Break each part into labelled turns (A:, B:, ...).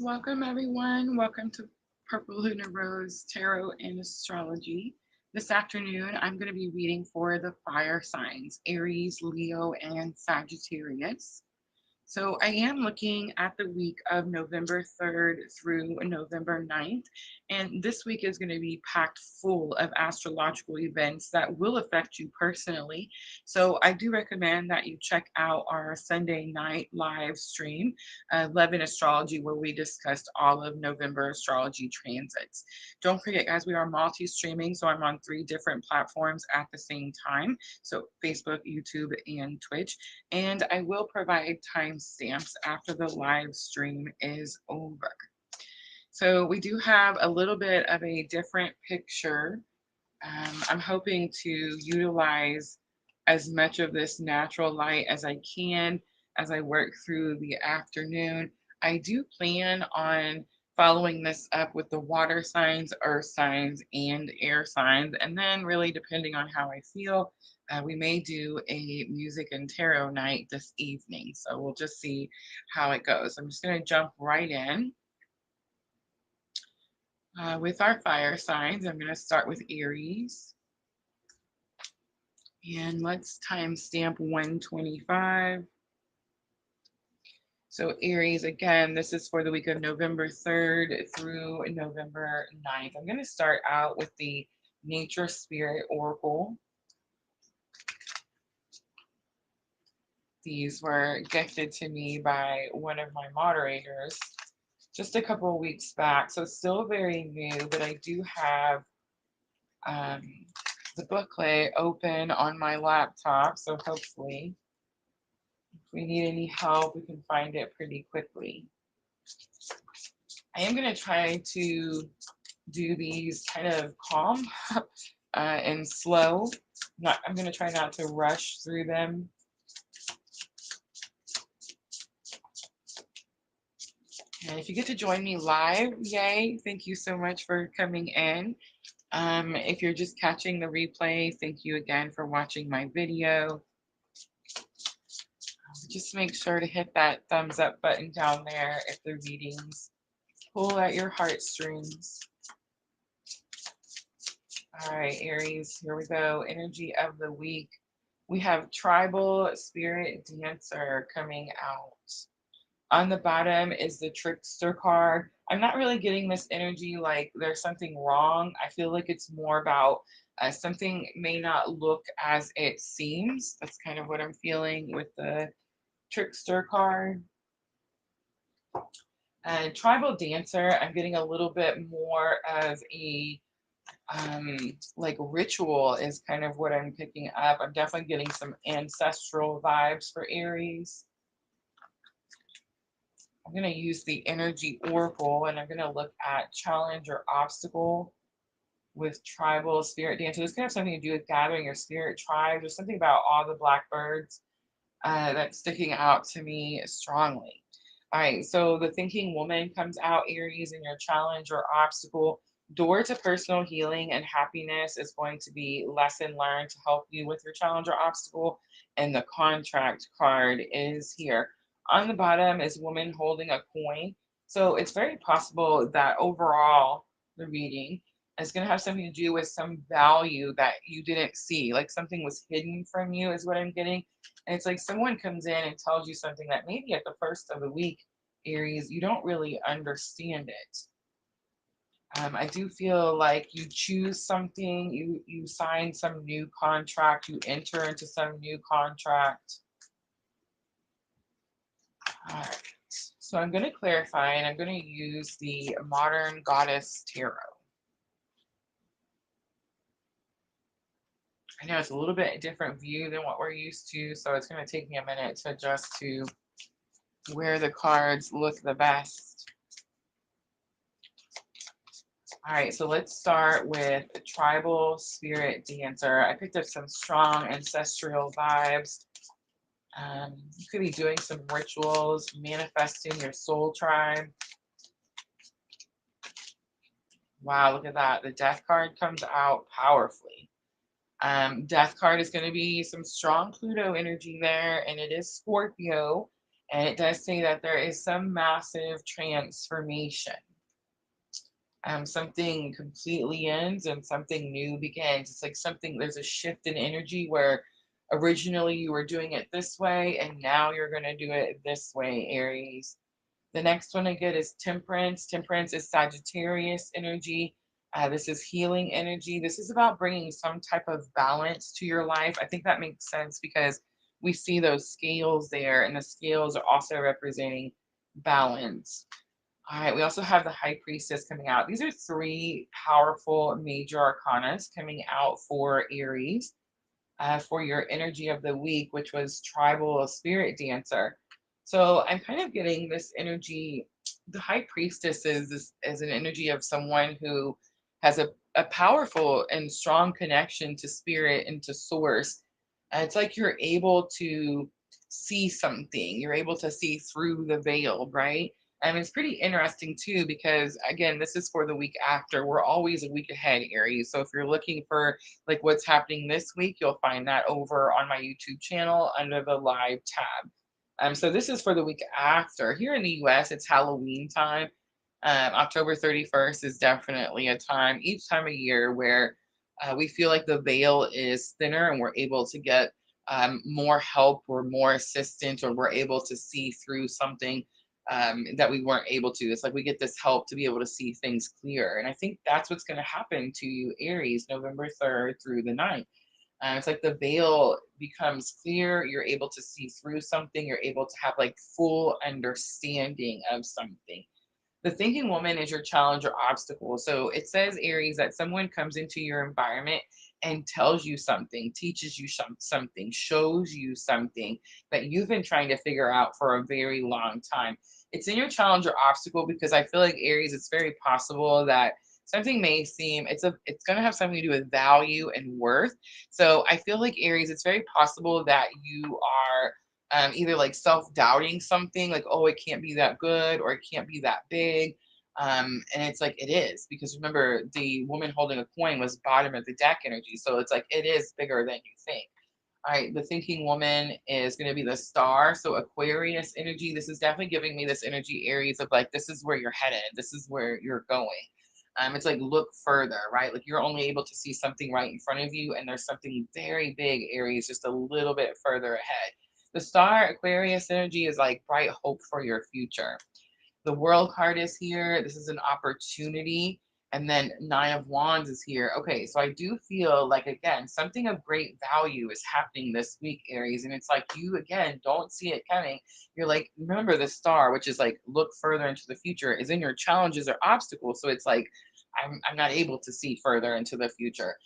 A: Welcome, everyone. Welcome to Purple Lunar Rose Tarot and Astrology. This afternoon, I'm going to be reading for the fire signs Aries, Leo, and Sagittarius. So I am looking at the week of November 3rd through November 9th. And this week is going to be packed full of astrological events that will affect you personally. So I do recommend that you check out our Sunday night live stream, Love in Astrology, where we discussed all of November astrology transits. Don't forget, guys, we are multi-streaming. So I'm on 3 different platforms at the same time. So Facebook, YouTube, and Twitch. And I will provide timestamps after the live stream is over. So we do have a little bit of a different picture. I'm hoping to utilize as much of this natural light as I can as I work through the afternoon. I do plan on following this up with the water signs, earth signs, and air signs. And then, really, depending on how I feel, we may do a music and tarot night this evening. So we'll just see how it goes. I'm just going to jump right in. With our fire signs, I'm going to start with Aries. And let's timestamp 125. So Aries, again, this is for the week of November 3rd through November 9th. I'm going to start out with the Nature Spirit Oracle. These were gifted to me by one of my moderators just a couple of weeks back. So still very new, but I do have um, the booklet open on my laptop. So hopefully, if we need any help, we can find it pretty quickly. I am going to try to do these kind of calm and slow. I'm going to try not to rush through them. And if you get to join me live, yay, thank you so much for coming in. If you're just catching the replay, thank you again for watching my video. Just make sure to hit that thumbs up button down there if the readings pull at your heartstrings. All right, Aries, here we go. Energy of the week. We have Tribal Spirit Dancer coming out. On the bottom is the Trickster card. I'm not really getting this energy like there's something wrong. I feel like it's more about something may not look as it seems. That's kind of what I'm feeling with the Trickster card. And Tribal Dancer, I'm getting a little bit more of a like ritual is kind of what I'm picking up. I'm definitely getting some ancestral vibes for Aries. I'm going to use the energy oracle and I'm going to look at challenge or obstacle with tribal spirit dancer. This can have something to do with gathering your spirit tribe. There's something about all the blackbirds that's sticking out to me strongly. All right, so the thinking woman comes out, Aries, in your challenge or obstacle. Door to personal healing and happiness is going to be lesson learned to help you with your challenge or obstacle. And the contract card is here. On the bottom is woman holding a coin. So it's very possible that overall, the reading is going to have something to do with some value that you didn't see, like something was hidden from you, is what I'm getting. And it's like someone comes in and tells you something that maybe at the first of the week, Aries, you don't really understand it. I do feel like you choose something, you sign some new contract, you enter into some new contract. All right. So I'm going to clarify and I'm going to use the Modern Goddess Tarot. I know it's a little bit different view than what we're used to, so it's going to take me a minute to adjust to where the cards look the best. All right, so let's start with Tribal Spirit Dancer. I picked up some strong ancestral vibes. You could be doing some rituals, manifesting your soul tribe. Wow, look at that. The Death card comes out powerfully. Death card is going to be some strong Pluto energy there, and it is Scorpio. And it does say that there is some massive transformation. Something completely ends and something new begins. It's like something, there's a shift in energy where originally you were doing it this way and now you're going to do it this way, Aries. The next one I get is Temperance. Temperance is Sagittarius energy. This is healing energy. This is about bringing some type of balance to your life. I think that makes sense because we see those scales there, and the scales are also representing balance. All right, we also have the High Priestess coming out. These are three powerful major arcanas coming out for Aries for your energy of the week, which was Tribal Spirit Dancer. So I'm kind of getting this energy. The High Priestess is an energy of someone who has a powerful and strong connection to spirit and to source. It's like you're able to see something, you're able to see through the veil, right? And it's pretty interesting too, because again, this is for the week after. We're always a week ahead, Aries. So if you're looking for like what's happening this week, you'll find that over on my YouTube channel under the live tab. So this is for the week after. Here in the US, it's Halloween time. October 31st is definitely a time, each time of year, where we feel like the veil is thinner and we're able to get more help or more assistance, or we're able to see through something that we weren't able to. It's like we get this help to be able to see things clear. And I think that's what's going to happen to you, Aries, November 3rd through the 9th. It's like the veil becomes clear. You're able to see through something. You're able to have like full understanding of something. The thinking woman is your challenge or obstacle. So it says, Aries, that someone comes into your environment and tells you something, teaches you something, shows you something that you've been trying to figure out for a very long time. It's in your challenge or obstacle because I feel like, Aries, it's very possible that something may seem it's going to have something to do with value and worth. So I feel like, Aries, it's very possible that you are either like self-doubting something, like, oh, it can't be that good or it can't be that big. And it's like it is, because remember, the woman holding a coin was bottom of the deck energy. So it's like it is bigger than you think. All right, the thinking woman is going to be the star. So Aquarius energy. This is definitely giving me this energy, Aries, of like, this is where you're headed. This is where you're going. It's like look further, right? Like you're only able to see something right in front of you, and there's something very big, Aries, just a little bit further ahead. The star Aquarius energy is like bright hope for your future. The world card is here. This is an opportunity. And then Nine of Wands is here. Okay, so I do feel like, again, something of great value is happening this week, Aries. And it's like you, again, don't see it coming. You're like, remember the star, which is like look further into the future, is in your challenges or obstacles. So it's like, I'm not able to see further into the future.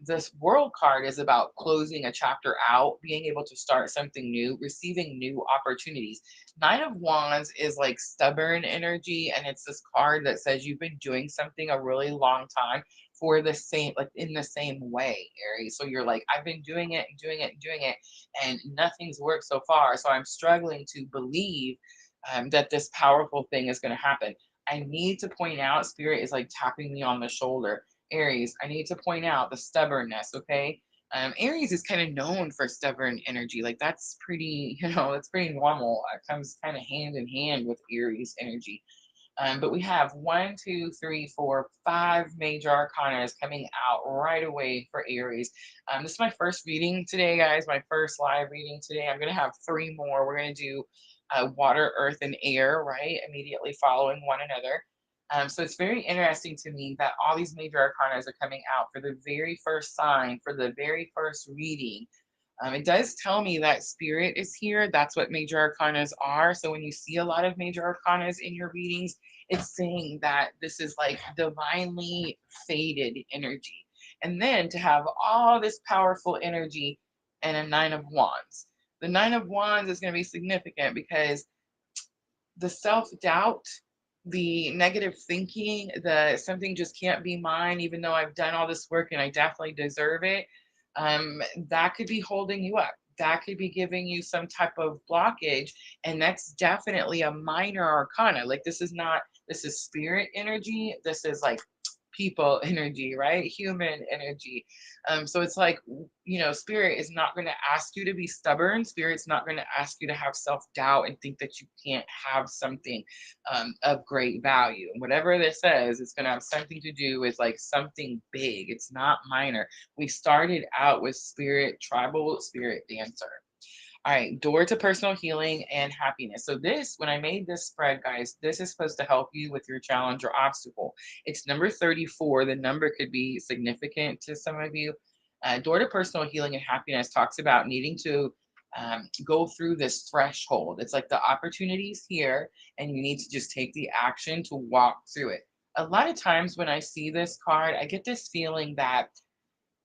A: This world card is about closing a chapter out, being able to start something new, receiving new opportunities. Nine of Wands is like stubborn energy, and it's this card that says you've been doing something a really long time for the same, like in the same way, Aries. So you're like, I've been doing it and doing it and doing it, and nothing's worked so far. So I'm struggling to believe that this powerful thing is going to happen. I need to point out, Spirit is like tapping me on the shoulder. Aries, I need to point out the stubbornness, okay? Aries is kind of known for stubborn energy. Like that's pretty, that's pretty normal. It comes kind of hand in hand with Aries energy. But we have 1, 2, 3, 4, 5 major arcana coming out right away for Aries. This is my first reading today, guys. My first live reading today. I'm going to have 3 more. We're going to do water, earth, and air, right? Immediately following one another. So it's very interesting to me that all these major arcana are coming out for the very first sign, for the very first reading. It does tell me that spirit is here. That's what major arcanas are. So when you see a lot of major arcanas in your readings, it's saying that this is like divinely fated energy. And then to have all this powerful energy and a Nine of Wands. The Nine of Wands is going to be significant because the self-doubt, the negative thinking, the something just can't be mine, even though I've done all this work and I definitely deserve it, that could be holding you up. That could be giving you some type of blockage. And that's definitely a minor arcana. Like this is not, this is spirit energy. This is like people energy, right? Human energy. So it's like, spirit is not going to ask you to be stubborn. Spirit's not going to ask you to have self-doubt and think that you can't have something of great value. And whatever this says, it's going to have something to do with like something big. It's not minor. We started out with spirit, tribal spirit dancer. All right, door to personal healing and happiness. So this, when I made this spread, guys, this is supposed to help you with your challenge or obstacle. It's number 34. The number could be significant to some of you. Door to personal healing and happiness talks about needing to go through this threshold. It's like the opportunities here, and you need to just take the action to walk through it. A lot of times when I see this card, I get this feeling that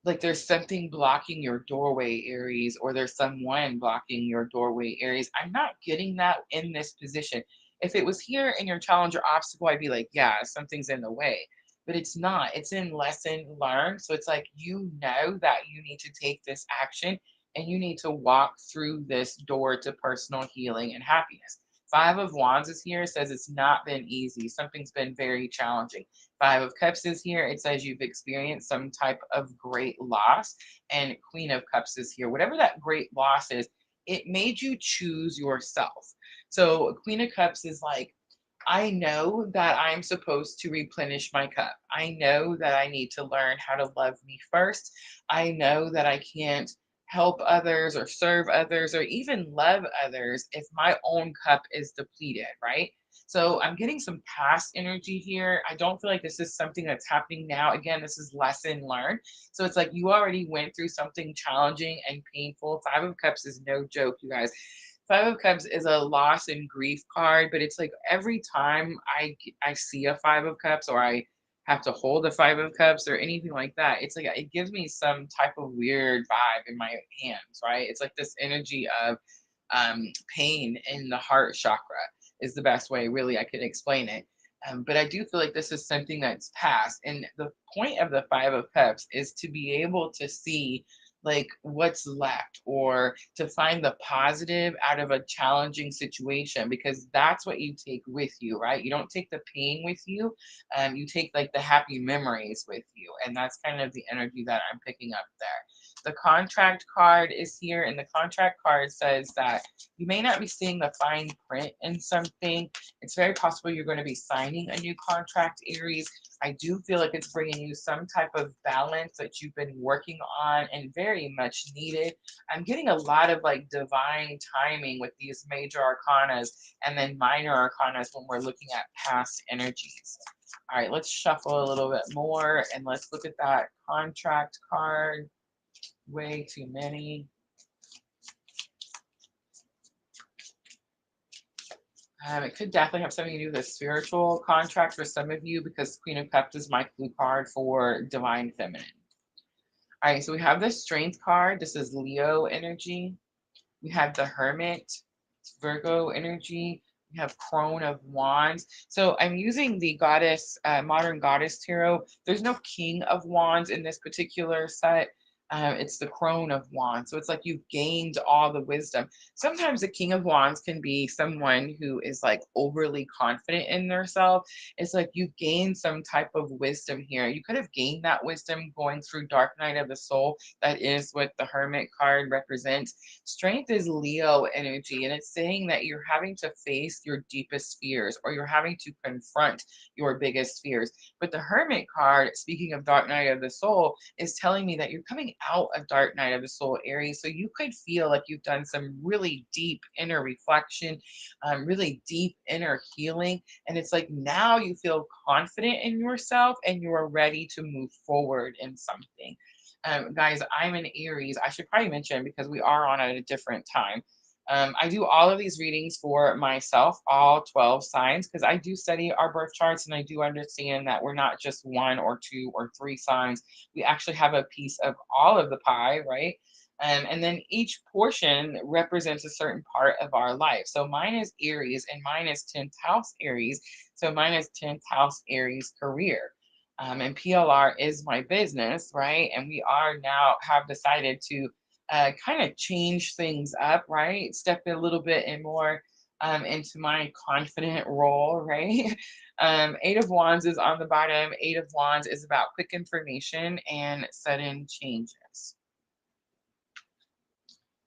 A: like there's something blocking your doorway, Aries, or there's someone blocking your doorway, Aries. I'm not getting that in this position. If it was here in your challenge or obstacle, I'd be like, yeah, something's in the way. But it's not. It's in lesson learned. So it's like you know that you need to take this action and you need to walk through this door to personal healing and happiness. Five of Wands is here, says it's not been easy. Something's been very challenging. Five of Cups is here. It says you've experienced some type of great loss. And Queen of Cups is here. Whatever that great loss is, it made you choose yourself. So Queen of Cups is like, I know that I'm supposed to replenish my cup. I know that I need to learn how to love me first. I know that I can't help others or serve others or even love others if my own cup is depleted, right? So I'm getting some past energy here. I don't feel like this is something that's happening now. Again, this is lesson learned. So it's like you already went through something challenging and painful. Five of Cups is no joke, you guys. Five of Cups is a loss and grief card, but it's like every time I see a Five of Cups or I have to hold a Five of Cups or anything like that, it's like it gives me some type of weird vibe in my hands, right? It's like this energy of pain in the heart chakra is the best way really I could explain it. But I do feel like this is something that's past. And the point of the Five of Cups is to be able to see like what's left or to find the positive out of a challenging situation because that's what you take with you, right? You don't take the pain with you. You take like the happy memories with you. And that's kind of the energy that I'm picking up there. The contract card is here, and the contract card says that you may not be seeing the fine print in something. It's very possible you're going to be signing a new contract, Aries. I do feel like it's bringing you some type of balance that you've been working on and very much needed. I'm getting a lot of like divine timing with these major arcanas and then minor arcanas when we're looking at past energies. All right, let's shuffle a little bit more and let's look at that contract card. Way too many. It could definitely have something to do with a spiritual contract for some of you because Queen of Cups is my clue card for divine feminine. All right, so we have the Strength card. This is Leo energy. We have the Hermit, it's Virgo energy. We have Crone of Wands. So I'm using the Goddess, Modern Goddess Tarot. There's no King of Wands in this particular set. It's the Crone of Wands. So it's like you've gained all the wisdom. Sometimes the King of Wands can be someone who is like overly confident in themselves. It's like you've gained some type of wisdom here. You could have gained that wisdom going through Dark Night of the Soul. That is what the Hermit card represents. Strength is Leo energy, and it's saying that you're having to face your deepest fears or you're having to confront your biggest fears. But the Hermit card, speaking of Dark Night of the Soul, is telling me that you're coming out of Dark Night of the Soul, Aries. So you could feel like you've done some really deep inner reflection, really deep inner healing. And it's like now you feel confident in yourself and you are ready to move forward in something. Guys, I'm an Aries. I should probably mention because we are on at a different time. I do all of these readings for myself, all 12 signs, because I do study our birth charts and I do understand that we're not just one or two or three signs. We actually have a piece of all of the pie, right? And then each portion represents a certain part of our life. So mine is Aries and mine is 10th house Aries. So mine is 10th house Aries career. And PLR is my business, right? And we are now have decided to kind of change things up, right? Step a little bit in more into my confident role, right? Eight of Wands is on the bottom. Eight of Wands is about quick information and sudden changes.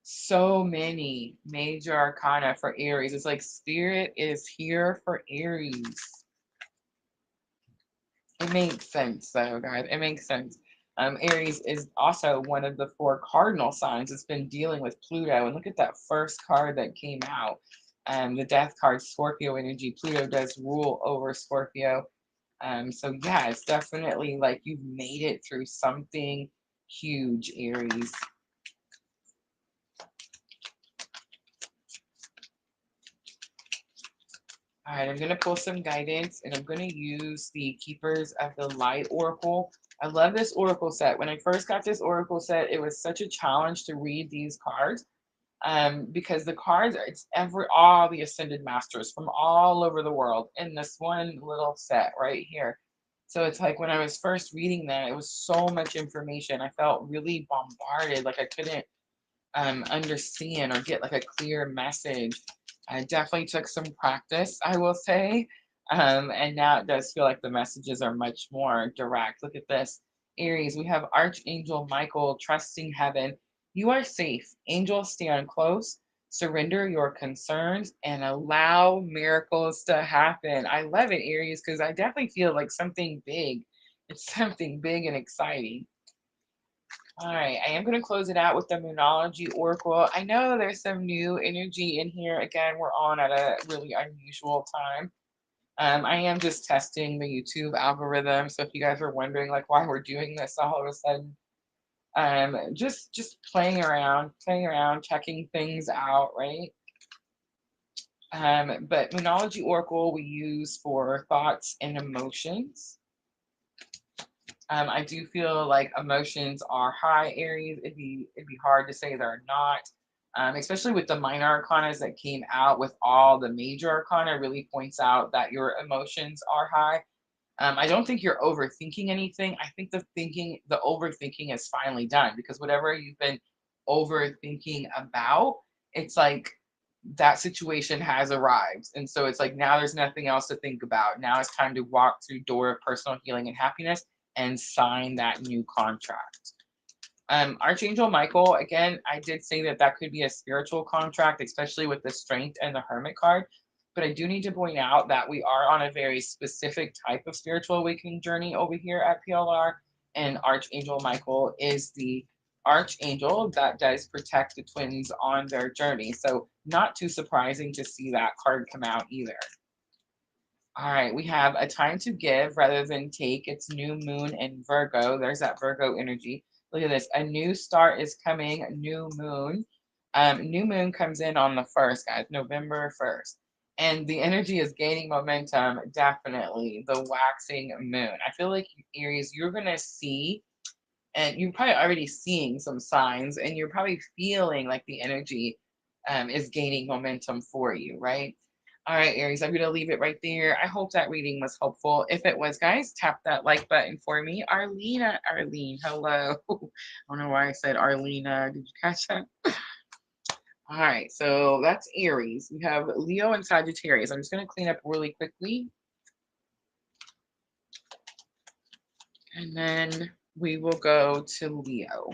A: So many major arcana for Aries. It's like spirit is here for Aries. It makes sense though, guys. It makes sense. Aries is also one of the four cardinal signs. It's been dealing with Pluto. And look at that first card that came out. The death card, Scorpio energy. Pluto does rule over Scorpio. So yeah, it's definitely like you've made it through something huge, Aries. All right, I'm going to pull some guidance and I'm going to use the Keepers of the Light Oracle. I love this Oracle set. When I first got this Oracle set, it was such a challenge to read these cards because the cards, it's all the Ascended Masters from all over the world in this one little set right here. So it's like when I was first reading that, it was so much information. I felt really bombarded, like I couldn't understand or get like a clear message. I definitely took some practice, I will say. And now it does feel like the messages are much more direct. Look at this. Aries, we have Archangel Michael trusting heaven. You are safe. Angels stand close. Surrender your concerns and allow miracles to happen. I love it, Aries, because I definitely feel like something big. It's something big and exciting. All right, I am going to close it out with the Moonology Oracle. I know there's some new energy in here. Again, we're on at a really unusual time. I am just testing the YouTube algorithm. So if you guys are wondering like why we're doing this all of a sudden, just playing around, checking things out, right? But Moonology Oracle we use for thoughts and emotions. I do feel like emotions are high, Aries. It'd be hard to say they're not, especially with the minor arcanas that came out with all the major arcana really points out that your emotions are high. I don't think you're overthinking anything. I think the overthinking is finally done because whatever you've been overthinking about, it's like that situation has arrived. And so it's like now there's nothing else to think about. Now it's time to walk through door of personal healing and happiness and sign that new contract. Archangel Michael, again, I did say that that could be a spiritual contract, especially with the Strength and the Hermit card. But I do need to point out that we are on a very specific type of spiritual awakening journey over here at PLR. And Archangel Michael is the archangel that does protect the twins on their journey. So not too surprising to see that card come out either. All right, we have a time to give rather than take. It's new moon in Virgo. There's that Virgo energy. Look at this. A new start is coming, new moon. New moon comes in on the 1st, guys, November 1st. And the energy is gaining momentum, definitely. The waxing moon. I feel like, Aries, you're going to see, and you're probably already seeing some signs, and you're probably feeling like the energy is gaining momentum for you, right? All right, Aries, I'm going to leave it right there. I hope that reading was helpful. If it was, guys, tap that like button for me. Arlene, hello. I don't know why I said Arlena. Did you catch that? All right, so that's Aries. We have Leo and Sagittarius. I'm just going to clean up really quickly. And then we will go to Leo.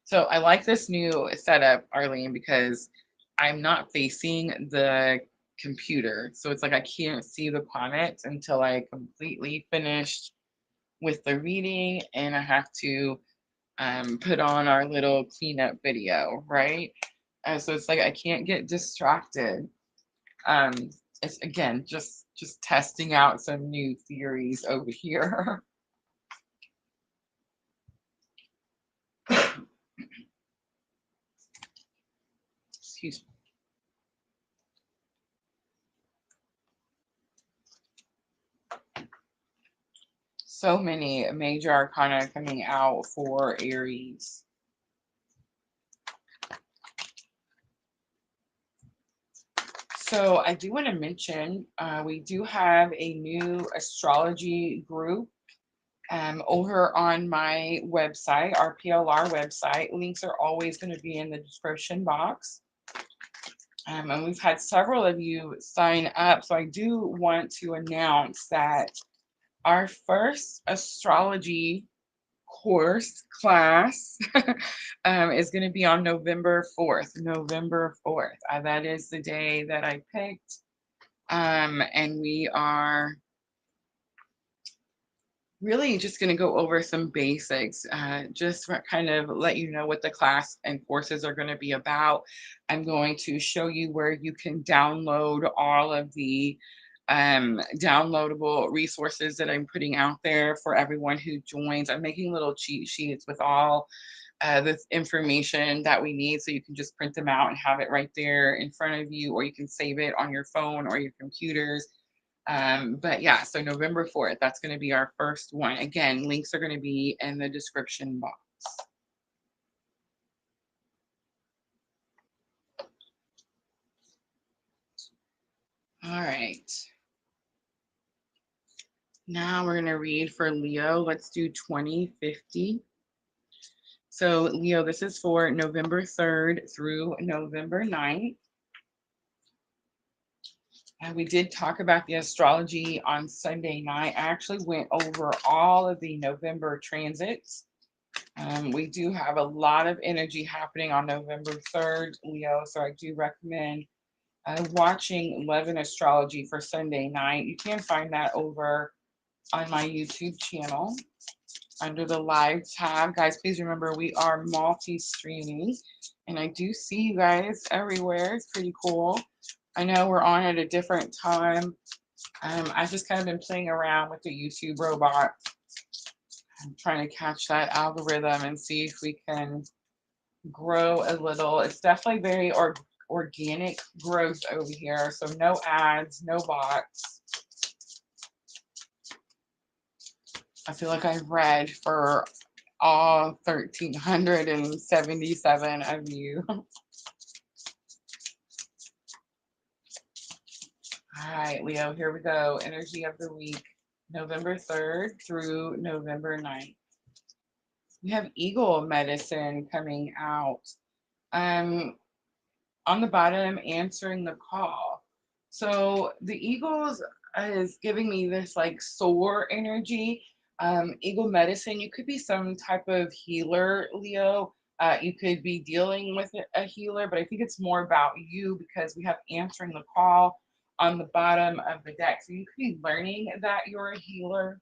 A: So I like this new setup, Arlene, because I'm not facing the computer. So it's like I can't see the comments until I completely finished with the reading, and I have to put on our little cleanup video, right? So it's like I can't get distracted. It's again just testing out some new theories over here. Excuse me. So many major arcana coming out for Aries. So I do want to mention we do have a new astrology group over on my website, our PLR website. Links are always going to be in the description box. And we've had several of you sign up. So I do want to announce that our first astrology course class is going to be on November 4th. November 4th. That is the day that I picked. And we are really just going to go over some basics, just kind of let you know what the class and courses are going to be about. I'm going to show you where you can download all of the downloadable resources that I'm putting out there for everyone who joins. I'm making little cheat sheets with all the information that we need, so you can just print them out and have it right there in front of you, or you can save it on your phone or your computers. But yeah, so November 4th, that's going to be our first one. Again, links are going to be in the description box. All right. Now we're going to read for Leo. Let's do 2050. So Leo, this is for November 3rd through November 9th. We did talk about the astrology on Sunday night. I actually went over all of the November transits. We do have a lot of energy happening on November 3rd, Leo, so I do recommend watching 11 Astrology for Sunday night. You can find that over on my YouTube channel under the live tab. Guys, please remember we are multi-streaming, and I do see you guys everywhere. It's pretty cool. I know we're on at a different time. I've just kind of been playing around with the YouTube robot. I'm trying to catch that algorithm and see if we can grow a little. It's definitely very organic growth over here. So no ads, no bots. I feel like I've read for all 1,377 of you. All right, Leo, here we go. Energy of the week, November 3rd through November 9th. We have Eagle Medicine coming out. On the bottom, answering the call. So the Eagles is giving me this like soar energy. Eagle Medicine, you could be some type of healer, Leo. You could be dealing with a healer, but I think it's more about you because we have answering the call on the bottom of the deck. So you could be learning that you're a healer.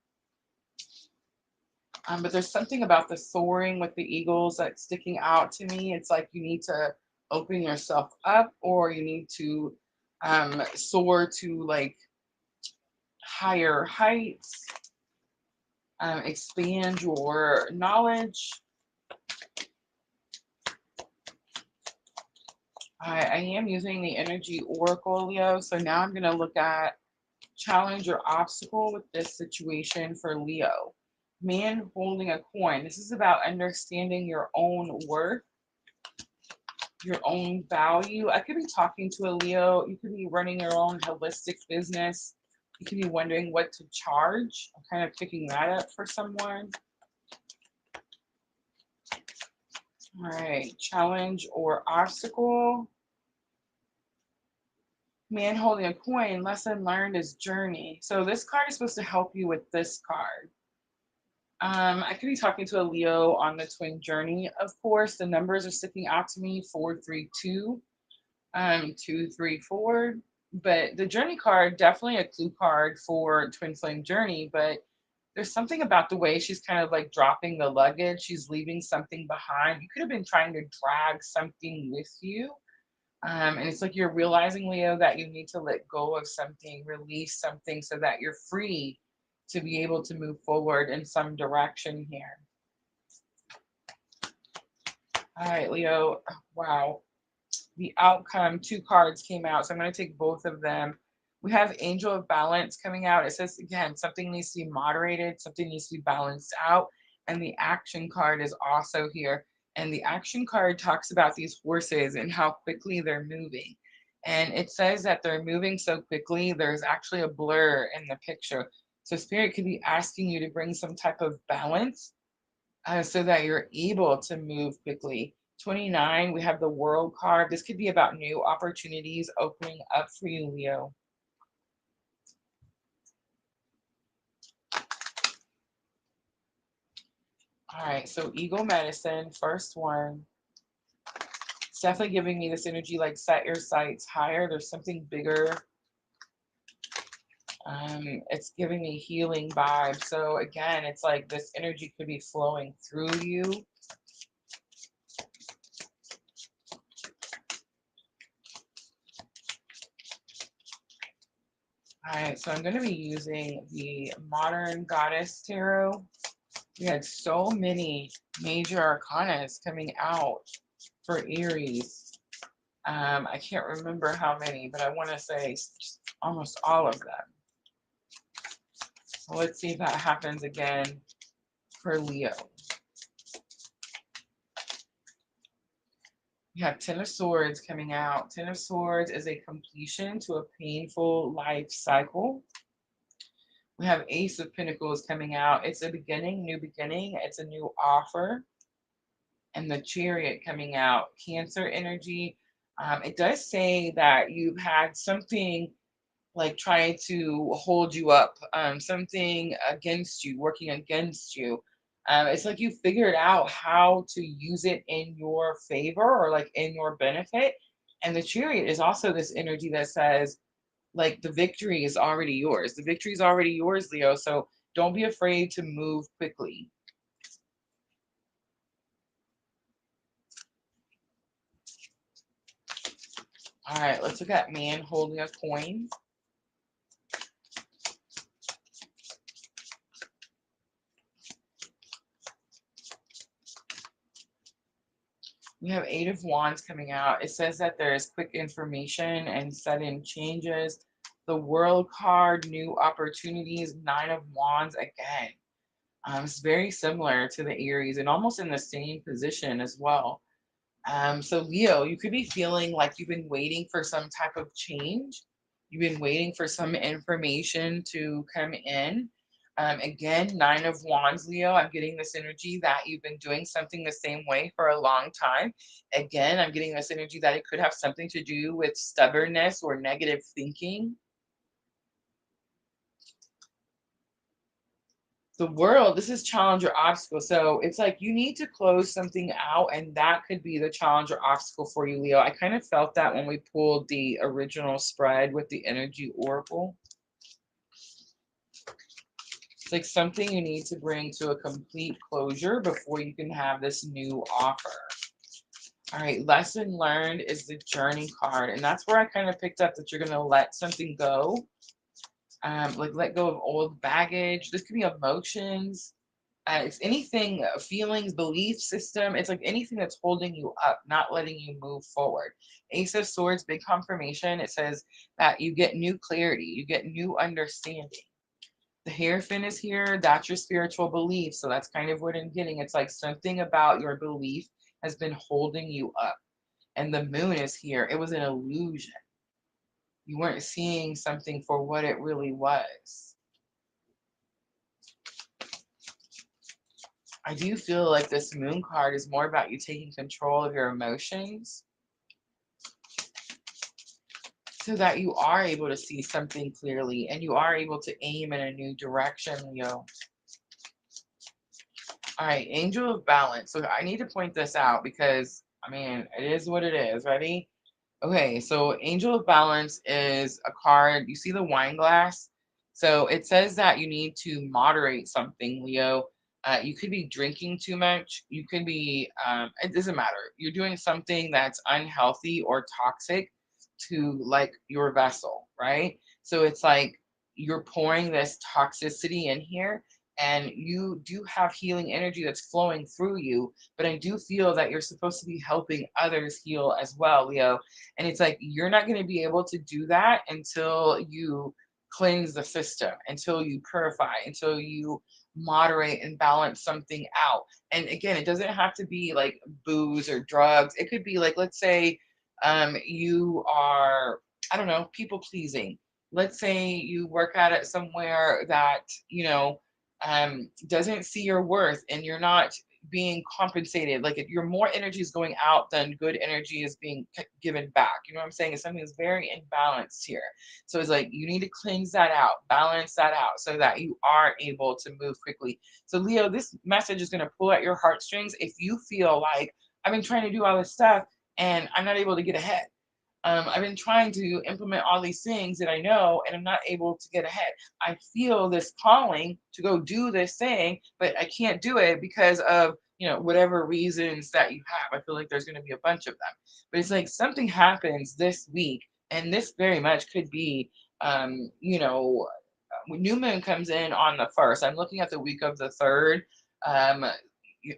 A: But there's something about the soaring with the eagles that's sticking out to me. It's like you need to open yourself up, or you need to soar to like higher heights, expand your knowledge. I am using the energy oracle, Leo. So now I'm going to look at challenge or obstacle with this situation for Leo. Man holding a coin. This is about understanding your own worth, your own value. I could be talking to a Leo. You could be running your own holistic business. You could be wondering what to charge. I'm kind of picking that up for someone. All right, challenge or obstacle. Man holding a coin, lesson learned is journey. So this card is supposed to help you with this card. I could be talking to a Leo on the twin journey. Of course, the numbers are sticking out to me, 432, 234. But the journey card, definitely a clue card for twin flame journey. But there's something about the way she's kind of like dropping the luggage. She's leaving something behind. You could have been trying to drag something with you. And it's like you're realizing, Leo, that you need to let go of something, release something so that you're free to be able to move forward in some direction here. All right, Leo. Wow. The outcome, 2 cards came out. So I'm going to take both of them. We have Angel of Balance coming out. It says, again, something needs to be moderated, something needs to be balanced out. And the action card is also here. And the action card talks about these horses and how quickly they're moving. And it says that they're moving so quickly, there's actually a blur in the picture. So Spirit could be asking you to bring some type of balance so that you're able to move quickly. 29, we have the World card. This could be about new opportunities opening up for you, Leo. All right, so ego medicine, first one. It's definitely giving me this energy like set your sights higher. There's something bigger. It's giving me healing vibes. So again, it's like this energy could be flowing through you. All right, so I'm going to be using the Modern Goddess Tarot. We had so many major arcanas coming out for Aries. I can't remember how many, but I want to say almost all of them. So let's see if that happens again for Leo. We have Ten of Swords coming out. Ten of Swords is a completion to a painful life cycle. We have Ace of Pentacles coming out. It's a beginning, new beginning. It's a new offer. And the Chariot coming out. Cancer energy. It does say that you've had something like trying to hold you up, something against you, working against you. It's like you figured out how to use it in your favor or like in your benefit. And the Chariot is also this energy that says, like, the victory is already yours. The victory is already yours, Leo. So don't be afraid to move quickly. All right, let's look at man holding a coin. We have Eight of Wands coming out. It says that there is quick information and sudden changes. The World card, new opportunities. Nine of Wands again. It's very similar to the Aries and almost in the same position as well. So Leo, you could be feeling like you've been waiting for some type of change. You've been waiting for some information to come in. Again, Nine of Wands, Leo, I'm getting this energy that you've been doing something the same way for a long time. Again, I'm getting this energy that it could have something to do with stubbornness or negative thinking. The World, this is challenge or obstacle. So it's like you need to close something out, and that could be the challenge or obstacle for you, Leo. I kind of felt that when we pulled the original spread with the energy oracle. It's like something you need to bring to a complete closure before you can have this new offer. All right, lesson learned is the Journey card, and that's where I kind of picked up that you're going to let something go. Like let go of old baggage. This could be emotions. It's anything, feelings, belief system. It's like anything that's holding you up, not letting you move forward. Ace of Swords, big confirmation. It says that you get new clarity, you get new understanding. The Hierophant is here. That's your spiritual belief. So that's kind of what I'm getting. It's like something about your belief has been holding you up. And the Moon is here. It was an illusion. You weren't seeing something for what it really was. I do feel like this Moon card is more about you taking control of your emotions so that you are able to see something clearly and you are able to aim in a new direction, Leo. All right, Angel of Balance. So I need to point this out because, I mean, it is what it is. Ready? Okay, so Angel of Balance is a card. You see the wine glass? So it says that you need to moderate something, Leo. You could be drinking too much. You could be, it doesn't matter. You're doing something that's unhealthy or toxic to like your vessel, right? So it's like you're pouring this toxicity in here and you do have healing energy that's flowing through you, but I do feel that you're supposed to be helping others heal as well, Leo. And it's like you're not going to be able to do that until you cleanse the system, until you purify, until you moderate and balance something out. And again, it doesn't have to be like booze or drugs. It could be like, let's say you are, I don't know, people pleasing. Let's say you work at it somewhere that, doesn't see your worth and you're not being compensated. Like your more energy is going out than good energy is being given back. You know what I'm saying? It's something that's very imbalanced here. So it's like you need to cleanse that out, balance that out so that you are able to move quickly. So Leo, this message is going to pull at your heartstrings if you feel like I've been trying to do all this stuff and I'm not able to get ahead. I've been trying to implement all these things that I know, and I'm not able to get ahead. I feel this calling to go do this thing, but I can't do it because of, whatever reasons that you have. I feel like there's going to be a bunch of them. But it's like something happens this week, and this very much could be, when new moon comes in on the 1st. I'm looking at the week of the 3rd. Um,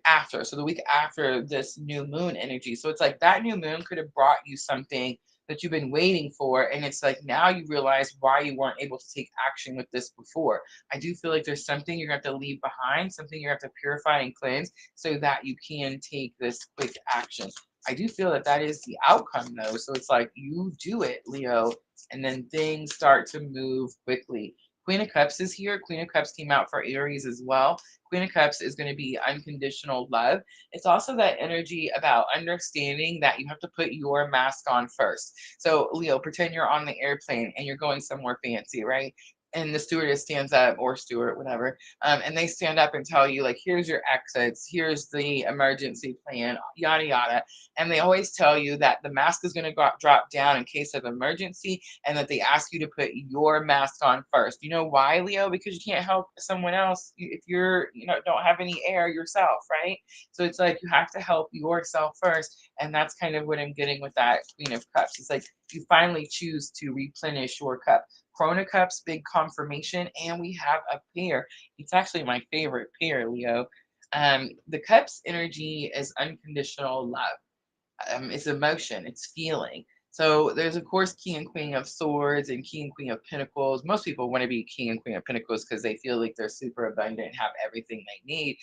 A: After, so the week after this new moon energy. So it's like that new moon could have brought you something that you've been waiting for, and it's like now you realize why you weren't able to take action with this before. I do feel like there's something you're going to have to leave behind, something you have to purify and cleanse so that you can take this quick action. I do feel that that is the outcome though. So it's like you do it, Leo, and then things start to move quickly. Queen of Cups is here. Queen of Cups came out for Aries as well. Queen of Cups is going to be unconditional love. It's also that energy about understanding that you have to put your mask on first. So, Leo, pretend you're on the airplane and you're going somewhere fancy, right? And the stewardess stands up, or steward, whatever, and they stand up and tell you, like, here's your exits, here's the emergency plan, yada, yada. And they always tell you that the mask is going to drop down in case of emergency, and that they ask you to put your mask on first. You know why, Leo? Because you can't help someone else if you're, don't have any air yourself, right? So it's like you have to help yourself first. And that's kind of what I'm getting with that Queen of Cups. It's like you finally choose to replenish your cup. Crone of Cups, big confirmation, and we have a pair. It's actually my favorite pair, Leo. The Cups energy is unconditional love. It's emotion, it's feeling. So there's of course King and Queen of Swords and King and Queen of Pentacles. Most people want to be King and Queen of Pentacles because they feel like they're super abundant and have everything they need.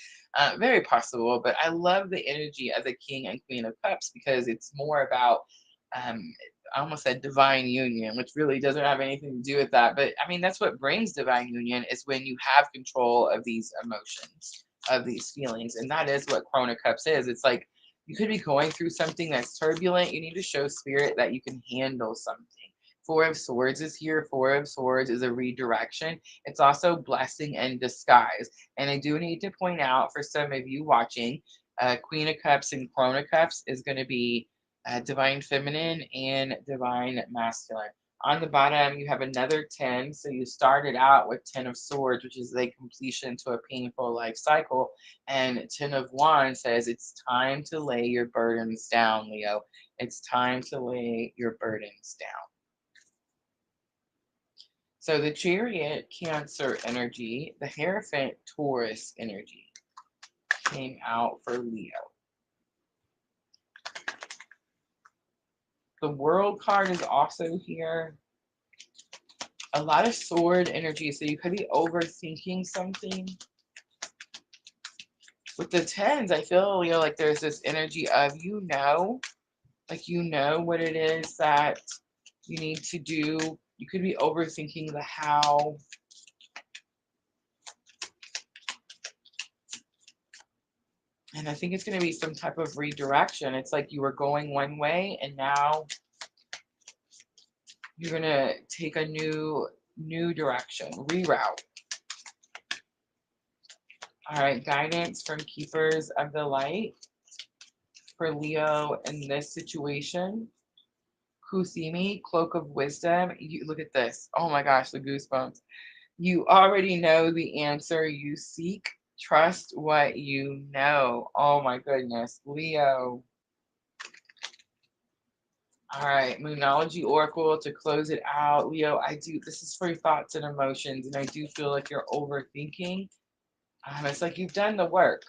A: Very possible, but I love the energy of the King and Queen of Cups because it's more about, um, I almost said divine union, which really doesn't have anything to do with that. But I mean, that's what brings divine union, is when you have control of these emotions, of these feelings. And that is what Crone of Cups is. It's like, you could be going through something that's turbulent. You need to show spirit that you can handle something. Four of Swords is here. Four of Swords is a redirection. It's also blessing and disguise. And I do need to point out for some of you watching, Queen of Cups and Crone of Cups is going to be divine feminine and divine masculine. On the bottom, you have another 10. So you started out with 10 of Swords, which is a completion to a painful life cycle. And 10 of Wands says it's time to lay your burdens down, Leo. It's time to lay your burdens down. So the Chariot, Cancer energy, the Hierophant, Taurus energy came out for Leo. The World card is also here. A lot of sword energy, so you could be overthinking something. With the 10s, I feel, like there's this energy of, like what it is that you need to do. You could be overthinking the how. And I think it's going to be some type of redirection. It's like you were going one way and now you're going to take a new direction, reroute. All right, guidance from Keepers of the Light for Leo in this situation. Kusimi, Cloak of Wisdom. You look at this. Oh my gosh, the goosebumps. You already know the answer you seek. Trust what you know. Oh my goodness, Leo. All right, Moonology Oracle to close it out. Leo, this is for your thoughts and emotions, and I do feel like you're overthinking. It's like you've done the work.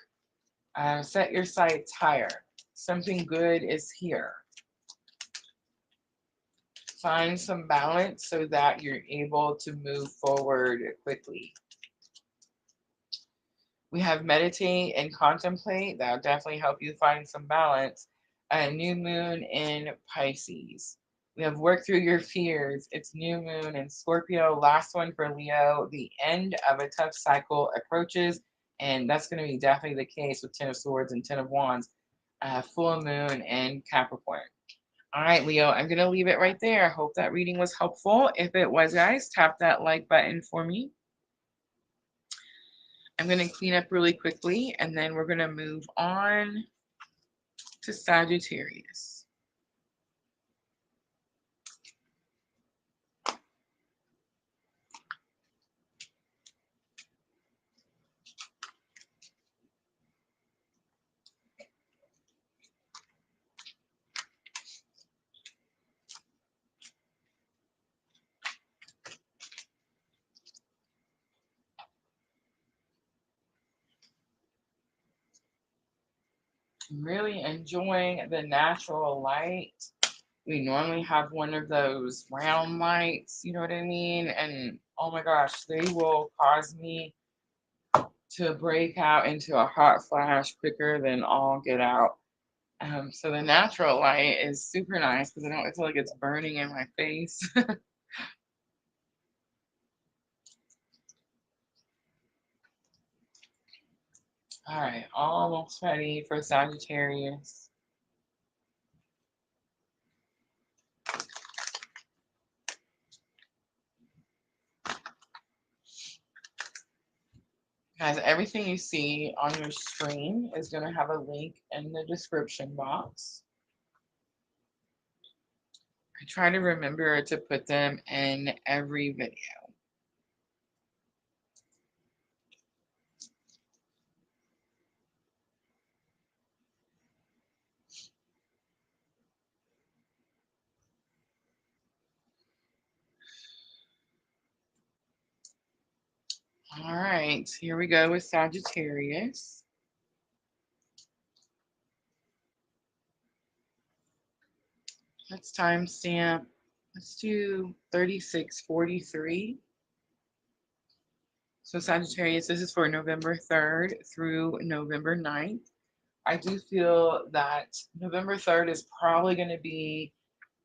A: Set your sights higher. Something good is here. Find some balance so that you're able to move forward quickly. We have meditate and contemplate. That'll definitely help you find some balance. New moon in Pisces. We have work through your fears. It's new moon in Scorpio. Last one for Leo. The end of a tough cycle approaches And that's going to be definitely the case with Ten of Swords and Ten of Wands, full moon and Capricorn. All right, Leo, I'm going to leave it right there. I hope that reading was helpful. If it was, guys, tap that like button for me. I'm going to clean up really quickly, and then we're going to move on to Sagittarius. I'm really enjoying the natural light. We normally have one of those round lights, you know what I mean? And oh my gosh, they will cause me to break out into a hot flash quicker than all get out. So the natural light is super nice because I don't feel like it's burning in my face. All right, almost ready for Sagittarius. Guys, everything you see on your screen is going to have a link in the description box. I try to remember to put them in every video. All right, here we go with Sagittarius. Let's timestamp. Let's do 3643. So Sagittarius, this is for November 3rd through November 9th. I do feel that November 3rd is probably going to be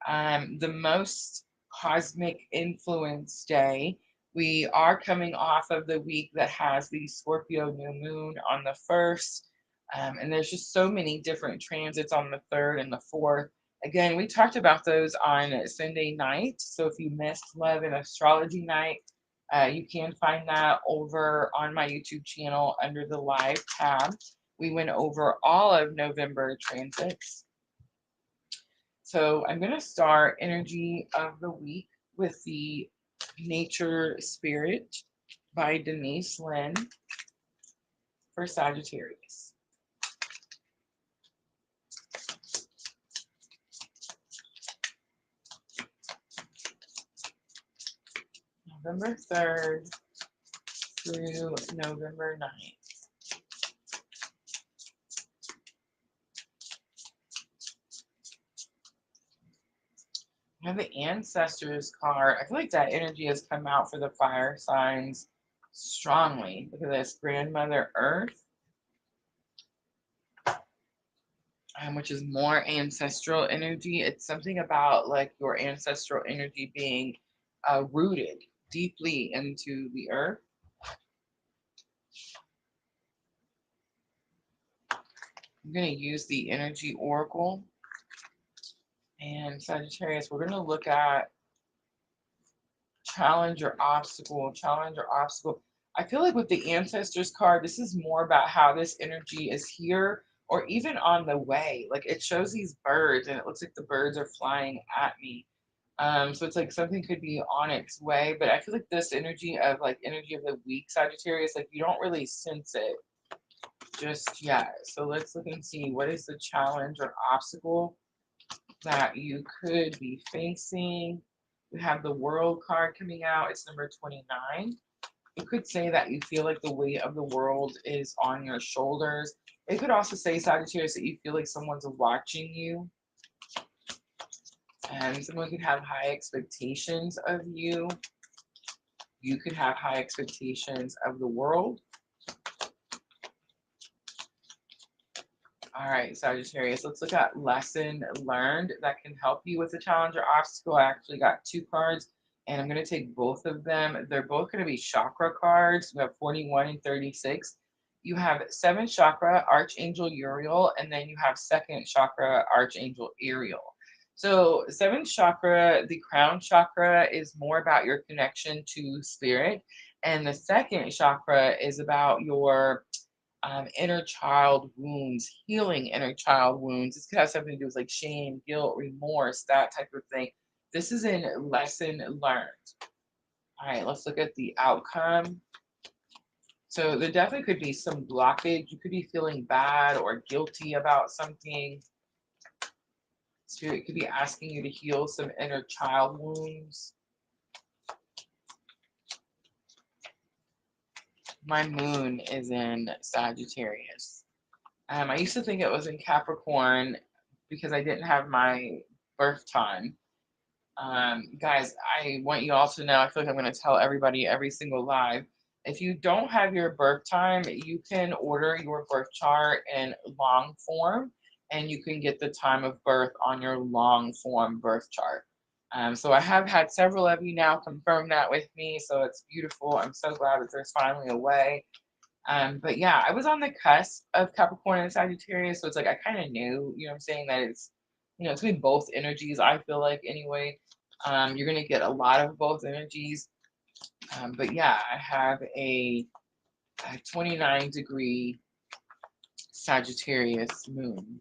A: the most cosmic influence day. We are coming off of the week that has the Scorpio new moon on the 1st. And there's just so many different transits on the 3rd and the 4th. Again, we talked about those on Sunday night. So if you missed Love and Astrology night, you can find that over on my YouTube channel under the live tab. We went over all of November transits. So I'm going to start energy of the week with the Nature Spirit by Denise Lynn for Sagittarius. November 3rd through November 9th. I have the Ancestors card. I feel like that energy has come out for the fire signs strongly. Look at this, Grandmother Earth, which is more ancestral energy. It's something about like your ancestral energy being rooted deeply into the earth. I'm going to use the Energy Oracle. And Sagittarius, we're going to look at challenge or obstacle, challenge or obstacle. I feel like with the Ancestors card, this is more about how this energy is here or even on the way. Like it shows these birds and it looks like the birds are flying at me. So it's like something could be on its way, but I feel like this energy of like energy of the week, Sagittarius, like you don't really sense it just yet. So let's look and see what is the challenge or obstacle that you could be facing. We have the World card coming out. It's number 29. It could say that you feel like the weight of the world is on your shoulders. It could also say, Sagittarius, that you feel like someone's watching you. And someone could have high expectations of you. You could have high expectations of the world. All right, Sagittarius, let's look at lesson learned that can help you with the challenge or obstacle. I actually got two cards, and I'm going to take both of them. They're both going to be chakra cards. We have 41 and 36. You have 7th chakra, Archangel Uriel, and then you have 2nd chakra, Archangel Ariel. So 7th chakra, the crown chakra, is more about your connection to spirit. And the 2nd chakra is about your inner child wounds, healing inner child wounds. This could have something to do with like shame, guilt, remorse, that type of thing. This is in lesson learned. All right, let's look at the outcome. So there definitely could be some blockage. You could be feeling bad or guilty about something. Spirit could be asking you to heal some inner child wounds. My moon is in Sagittarius. I used to think it was in Capricorn because I didn't have my birth time. Guys, I want you all to know, I feel like I'm going to tell everybody every single live. If you don't have your birth time, you can order your birth chart in long form and you can get the time of birth on your long form birth chart. So I have had several of you now confirm that with me. So it's beautiful. I'm so glad that there's finally a way. But yeah, I was on the cusp of Capricorn and Sagittarius. So it's like, I kind of knew, you know what I'm saying, that it's, it's gonna be both energies, I feel like anyway. You're gonna get a lot of both energies. But yeah, I have a 29-degree Sagittarius moon.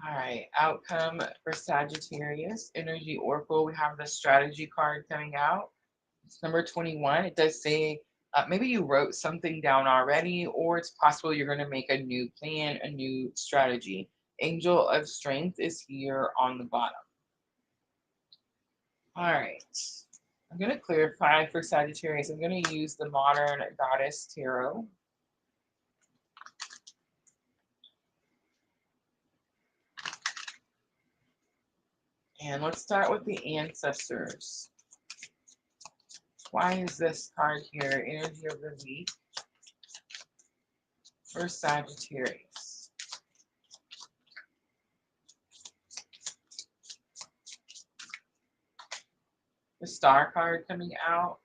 A: All right, outcome for Sagittarius, Energy Oracle. We have the strategy card coming out. It's number 21. It does say maybe you wrote something down already, or it's possible you're going to make a new plan, a new strategy. Angel of Strength is here on the bottom. All right. I'm going to clarify for Sagittarius. I'm going to use the Modern Goddess Tarot. And let's start with the ancestors. Why is this card here? Energy of the week for Sagittarius. The Star card coming out.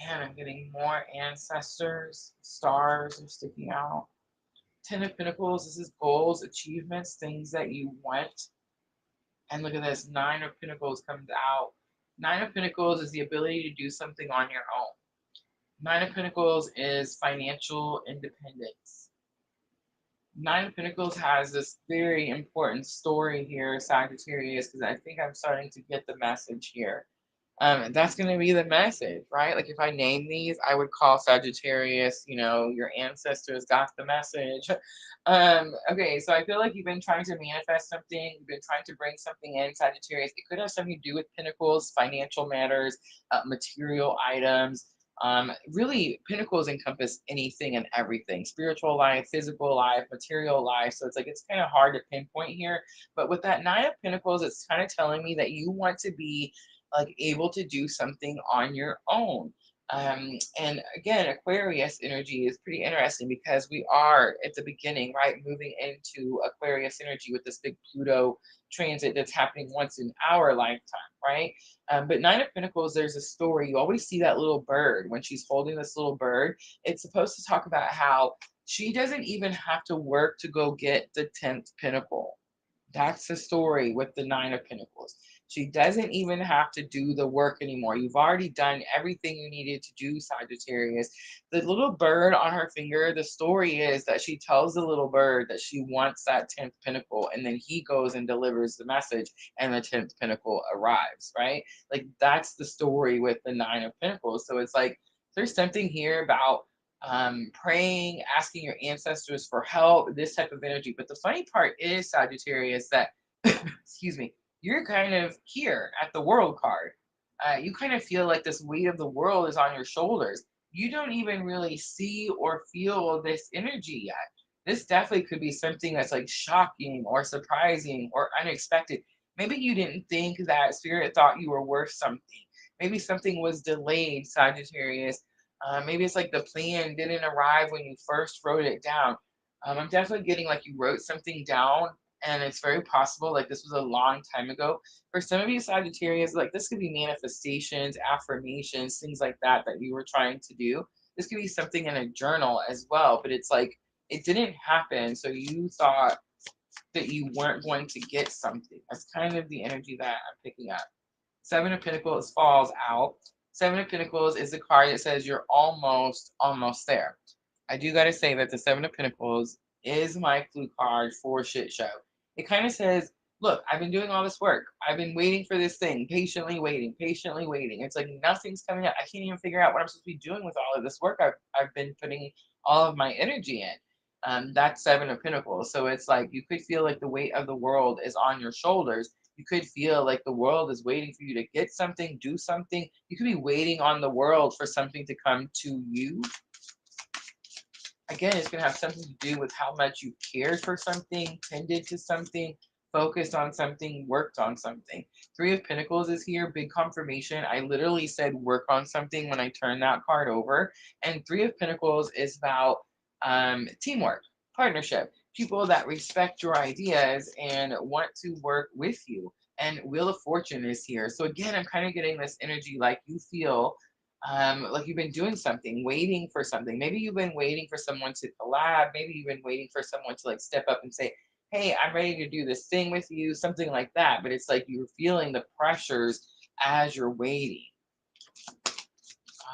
A: And I'm getting more ancestors. Stars are sticking out. 10 of Pentacles. This is goals, achievements, things that you want. And look at this. 9 of Pentacles comes out. 9 of Pentacles is the ability to do something on your own. 9 of Pentacles is financial independence. 9 of Pentacles has this very important story here, Sagittarius, because I think I'm starting to get the message here. That's going to be the message, right? Like if I name these, I would call Sagittarius, your ancestors got the message. Okay, so I feel like you've been trying to manifest something. You've been trying to bring something in, Sagittarius. It could have something to do with Pentacles, financial matters, material items. Really, Pentacles encompass anything and everything: spiritual life, physical life, material life. So it's like it's kind of hard to pinpoint here. But with that 9 of Pentacles, it's kind of telling me that you want to be like able to do something on your own. And again, Aquarius energy is pretty interesting because we are at the beginning, right? Moving into Aquarius energy with this big Pluto transit that's happening once in our lifetime, right? But 9 of Pentacles, there's a story. You always see that little bird when she's holding this little bird. It's supposed to talk about how she doesn't even have to work to go get the 10th pentacle. That's the story with the 9 of Pentacles. She doesn't even have to do the work anymore. You've already done everything you needed to do, Sagittarius. The little bird on her finger, the story is that she tells the little bird that she wants that 10th pentacle, and then he goes and delivers the message, and the 10th pentacle arrives, right? Like that's the story with the 9 of Pentacles. So it's like there's something here about praying, asking your ancestors for help, this type of energy. But the funny part is, Sagittarius, that, excuse me, you're kind of here at the world card. You kind of feel like this weight of the world is on your shoulders. You don't even really see or feel this energy yet. This definitely could be something that's like shocking or surprising or unexpected. Maybe you didn't think that Spirit thought you were worth something. Maybe something was delayed, Sagittarius. Maybe it's like the plan didn't arrive when you first wrote it down. I'm definitely getting like you wrote something down And it's very possible, like this was a long time ago. For some of you Sagittarius, like this could be manifestations, affirmations, things like that that you were trying to do. This could be something in a journal as well, but it's like it didn't happen. So you thought that you weren't going to get something. That's kind of the energy that I'm picking up. Seven of Pentacles falls out. Seven of Pentacles is the card that says you're almost there. I do got to say that the Seven of Pentacles is my clue card for shit show. It kind of says, look, I've been doing all this work. I've been waiting for this thing, patiently waiting, patiently waiting. It's like nothing's coming up. I can't even figure out what I'm supposed to be doing with all of this work I've been putting all of my energy in. That's Seven of Pentacles. So it's like you could feel like the weight of the world is on your shoulders. You could feel like the world is waiting for you to get something, do something. You could be waiting on the world for something to come to you. Again, it's going to have something to do with how much you cared for something, tended to something, focused on something, worked on something. Three of Pentacles is here, big confirmation. I literally said work on something when I turned that card over. And Three of Pentacles is about teamwork, partnership, people that respect your ideas and want to work with you. And Wheel of Fortune is here. So again, I'm kind of getting this energy like you feel like you've been doing something, waiting for something. Maybe you've been waiting for someone to collab. Maybe you've been waiting for someone to like step up and say, hey, I'm ready to do this thing with you, something like that. But it's like you're feeling the pressures as you're waiting.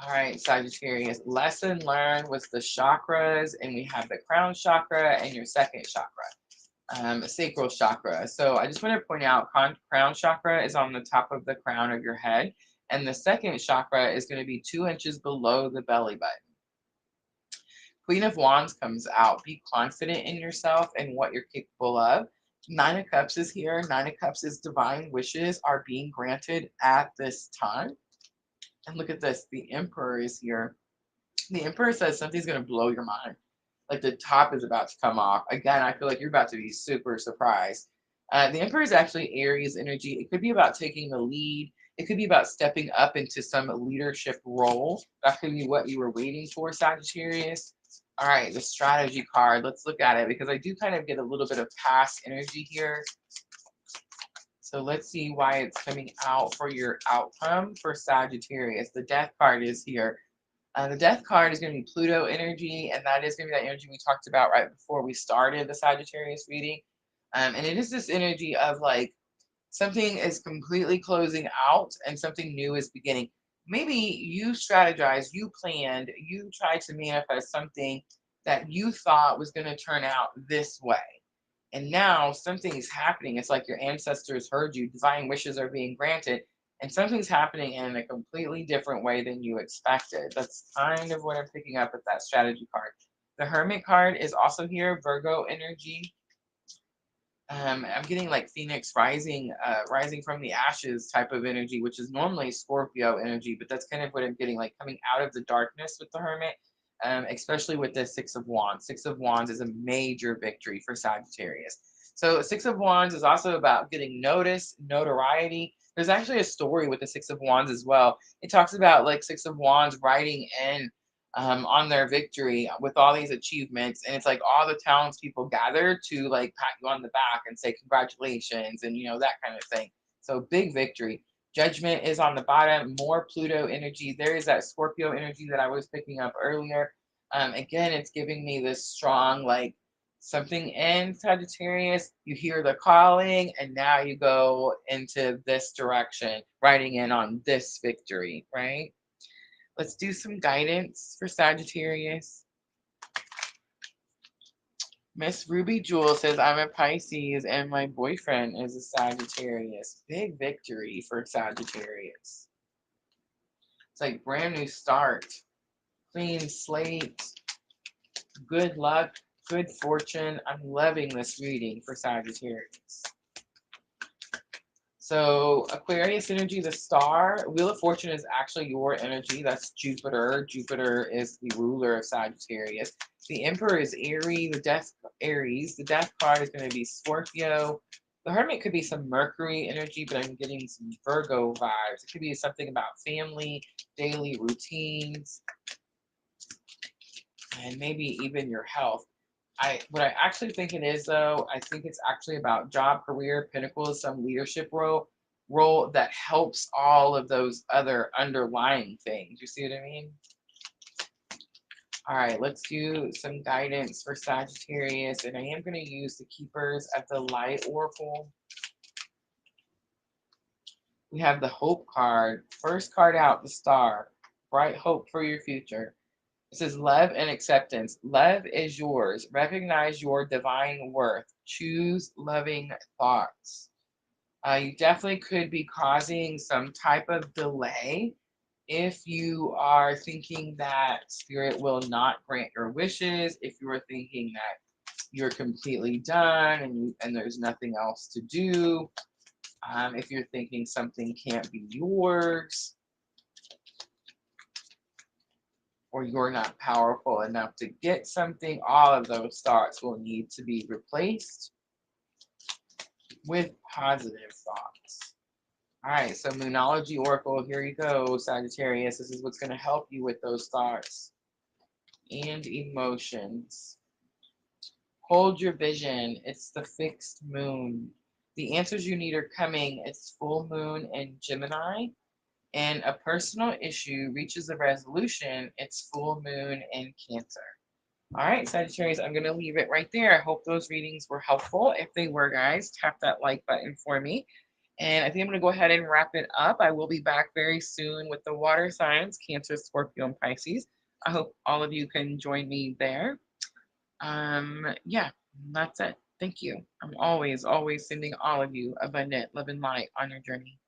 A: All right, Sagittarius, lesson learned was the chakras, and we have the crown chakra and your second chakra, sacral chakra. So I just want to point out crown chakra is on the top of the crown of your head, and the second chakra is going to be 2 inches below the belly button. Queen of Wands comes out. Be confident in yourself and what you're capable of. Nine of Cups is here. Nine of Cups is divine wishes are being granted at this time. And look at this. The Emperor is here. The Emperor says something's going to blow your mind. Like the top is about to come off. Again, I feel like you're about to be super surprised. The Emperor is actually Aries energy. It could be about taking the lead. It could be about stepping up into some leadership role. That could be what you were waiting for, Sagittarius. All right, the strategy card. Let's look at it because I do kind of get a little bit of past energy here. So let's see why it's coming out for your outcome for Sagittarius. The Death card is here. The Death card is going to be Pluto energy, and that is going to be that energy we talked about right before we started the Sagittarius reading. And it is this energy of like something is completely closing out and something new is beginning. Maybe you strategized, you planned, you tried to manifest something that you thought was going to turn out this way. And now something is happening. It's like your ancestors heard you, divine wishes are being granted, and something's happening in a completely different way than you expected. That's kind of what I'm picking up with that strategy card. The Hermit card is also here, Virgo energy. I'm getting like Phoenix rising, rising from the ashes type of energy, which is normally Scorpio energy, but that's kind of what I'm getting, like coming out of the darkness with the Hermit, especially with the Six of Wands. Six of Wands is a major victory for Sagittarius. So Six of Wands is also about getting notice, notoriety. There's actually a story with the Six of Wands as well. It talks about like Six of Wands riding in on their victory with all these achievements, and it's like all the townspeople gather to like pat you on the back and say congratulations and you know that kind of thing. So big victory. Judgment is on the bottom, more Pluto energy. There is that Scorpio energy that I was picking up earlier. Again, it's giving me this strong like something in Sagittarius. You hear the calling and now you go into this direction, riding in on this victory, right? Let's do some guidance for Sagittarius. Miss Ruby Jewel says, I'm a Pisces and my boyfriend is a Sagittarius. Big victory for Sagittarius. It's like brand new start, clean slate, good luck, good fortune. I'm loving this reading for Sagittarius. So Aquarius energy, the star, Wheel of Fortune is actually your energy. That's Jupiter. Jupiter is the ruler of Sagittarius. The Emperor is Aries. The Death card is going to be Scorpio. The Hermit could be some Mercury energy, but I'm getting some Virgo vibes. It could be something about family, daily routines, and maybe even your health. What I actually think it is, though, I think it's actually about job, career, Pentacles, some leadership role that helps all of those other underlying things. You see what I mean? All right, let's do some guidance for Sagittarius, and I am going to use the Keepers of the Light Oracle. We have the Hope card. First card out, the Star. Bright hope for your future. It says love and acceptance. Love is yours. Recognize your divine worth. Choose loving thoughts. You definitely could be causing some type of delay if you are thinking that spirit will not grant your wishes, if you are thinking that you're completely done and there's nothing else to do, if you're thinking something can't be yours, or you're not powerful enough to get something, all of those thoughts will need to be replaced with positive thoughts. All right, so Moonology Oracle, here you go, Sagittarius. This is what's going to help you with those thoughts and emotions. Hold your vision. It's the fixed moon. The answers you need are coming. It's full moon in Gemini, and a personal issue reaches a resolution. It's full moon in Cancer. All right, Sagittarius, I'm going to leave it right there. I hope those readings were helpful. If they were, guys, tap that like button for me. And I think I'm going to go ahead and wrap it up. I will be back very soon with the water signs, Cancer, Scorpio, and Pisces. I hope all of you can join me there. Yeah, that's it. Thank you. I'm always sending all of you abundant love and light on your journey.